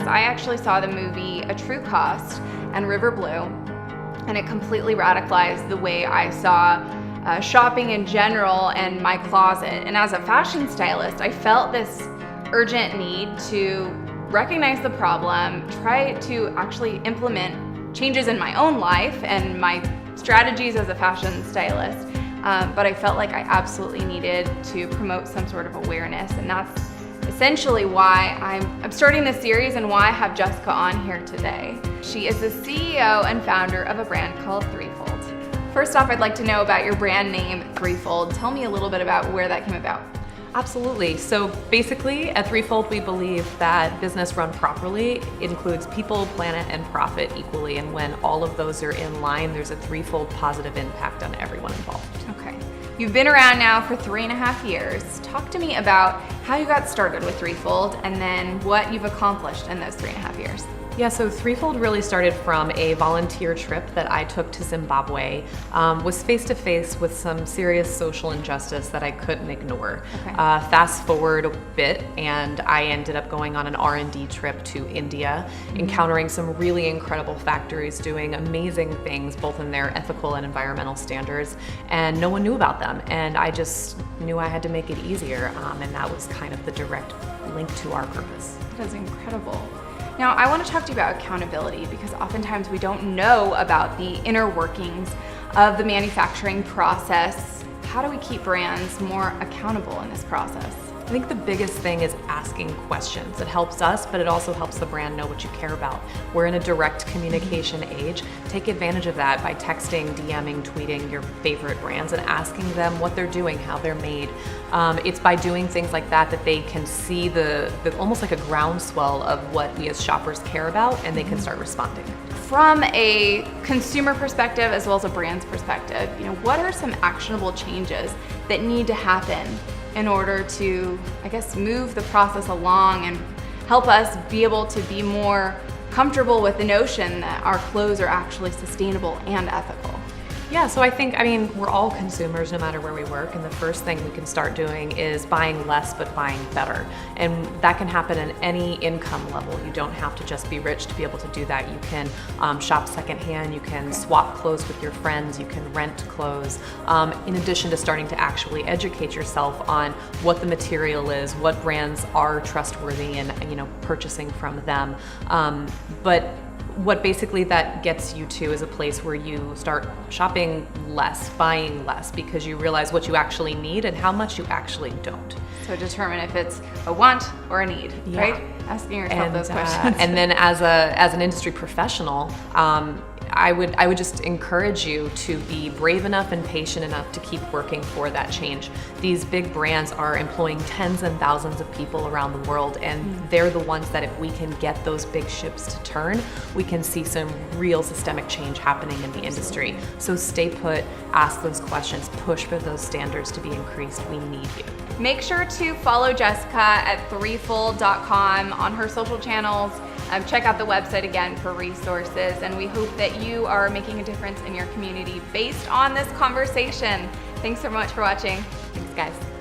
I actually saw the movie A True Cost and River Blue, and it completely radicalized the way I saw shopping in general and my closet. And as a fashion stylist, I felt this urgent need to recognize the problem, try to actually implement changes in my own life and my strategies as a fashion stylist. But I felt like I absolutely needed to promote some sort of awareness, and that's essentially why I'm starting this series and why I have Jessica on here today. She is the CEO and founder of a brand called Threefold. First off, I'd like to know about your brand name, Threefold. Tell me a little bit about where that came about. Absolutely. So basically at Threefold, we believe that business run properly includes people, planet, and profit equally. And when all of those are in line, there's a threefold positive impact on everyone involved. Okay. You've been around now for 3.5 years. Talk to me about how you got started with Threefold and then what you've accomplished in those 3.5 years. Yeah, so Threefold really started from a volunteer trip that I took to Zimbabwe, was face-to-face with some serious social injustice that I couldn't ignore. Okay. Fast forward a bit, and I ended up going on an R&D trip to India, encountering some really incredible factories doing amazing things, both in their ethical and environmental standards, and no one knew about them. And I just knew I had to make it easier, and that was kind of the direct link to our purpose. That is incredible. Now, I want to talk to you about accountability because oftentimes we don't know about the inner workings of the manufacturing process. How do we keep brands more accountable in this process? I think the biggest thing is asking questions. It helps us, but it also helps the brand know what you care about. We're in a direct communication age. Take advantage of that by texting, DMing, tweeting your favorite brands and asking them what they're doing, how they're made. It's by doing things like that that they can see the almost like a groundswell of what we as shoppers care about, and they can start responding. From a consumer perspective as well as a brand's perspective, what are some actionable changes that need to happen in order to, I guess, move the process along and help us be able to be more comfortable with the notion that our clothes are actually sustainable and ethical? Yeah, so I think, we're all consumers no matter where we work, and the first thing we can start doing is buying less but buying better. And that can happen at any income level. You don't have to just be rich to be able to do that. You can shop secondhand, you can swap clothes with your friends, you can rent clothes, in addition to starting to actually educate yourself on what the material is, what brands are trustworthy, and purchasing from them. But what basically that gets you to is a place where you start shopping less, buying less, because you realize what you actually need and how much you actually don't. So determine if it's a want or a need, right? Asking yourself those questions. And then as an industry professional, I would just encourage you to be brave enough and patient enough to keep working for that change. These big brands are employing tens and thousands of people around the world, and they're the ones that if we can get those big ships to turn, we can see some real systemic change happening in the industry. So stay put, ask those questions, push for those standards to be increased. We need you. Make sure to follow Jessica at threefold.com on her social channels. Check out the website again for resources, and we hope that you are making a difference in your community based on this conversation. Thanks so much for watching. Thanks, guys.